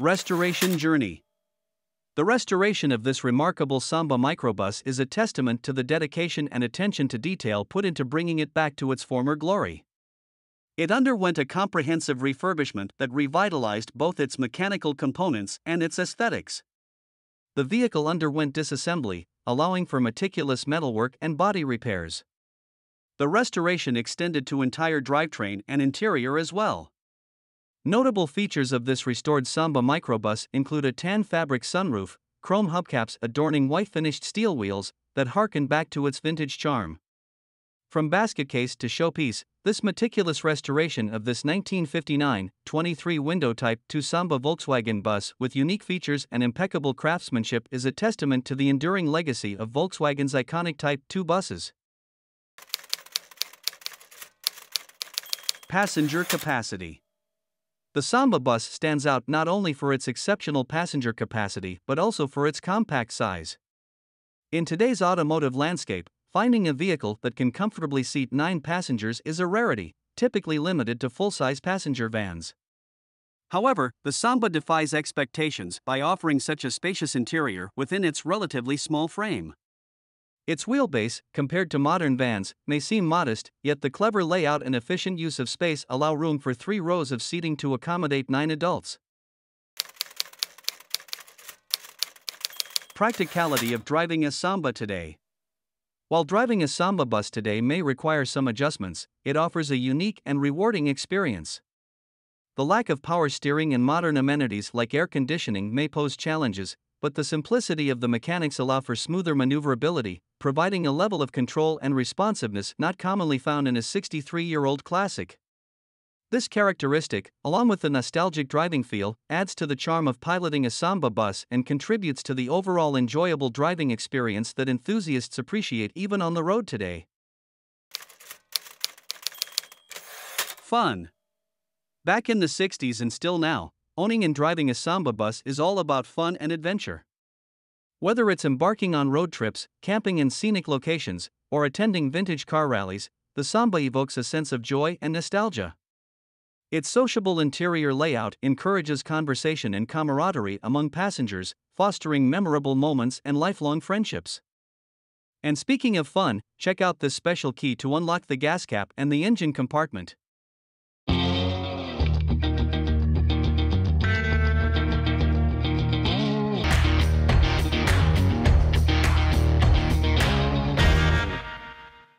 Restoration journey. The restoration of this remarkable Samba Microbus is a testament to the dedication and attention to detail put into bringing it back to its former glory. It underwent a comprehensive refurbishment that revitalized both its mechanical components and its aesthetics. The vehicle underwent disassembly, allowing for meticulous metalwork and body repairs. The restoration extended to entire drivetrain and interior as well. Notable features of this restored Samba Microbus include a tan fabric sunroof, chrome hubcaps adorning white finished steel wheels that harken back to its vintage charm. From basket case to showpiece, this meticulous restoration of this 1959 23-window Type 2 Samba Volkswagen bus with unique features and impeccable craftsmanship is a testament to the enduring legacy of Volkswagen's iconic Type 2 buses. Passenger capacity. The Samba bus stands out not only for its exceptional passenger capacity but also for its compact size. In today's automotive landscape, finding a vehicle that can comfortably seat 9 passengers is a rarity, typically limited to full-size passenger vans. However, the Samba defies expectations by offering such a spacious interior within its relatively small frame. Its wheelbase, compared to modern vans, may seem modest, yet the clever layout and efficient use of space allow room for 3 rows of seating to accommodate 9 adults. Practicality of driving a Samba today. While driving a Samba bus today may require some adjustments, it offers a unique and rewarding experience. The lack of power steering and modern amenities like air conditioning may pose challenges, but the simplicity of the mechanics allow for smoother maneuverability, providing a level of control and responsiveness not commonly found in a 63-year-old classic. This characteristic, along with the nostalgic driving feel, adds to the charm of piloting a Samba bus and contributes to the overall enjoyable driving experience that enthusiasts appreciate even on the road today. Fun. Back in the 60s and still now, owning and driving a Samba bus is all about fun and adventure. Whether it's embarking on road trips, camping in scenic locations, or attending vintage car rallies, the Samba evokes a sense of joy and nostalgia. Its sociable interior layout encourages conversation and camaraderie among passengers, fostering memorable moments and lifelong friendships. And speaking of fun, check out this special key to unlock the gas cap and the engine compartment.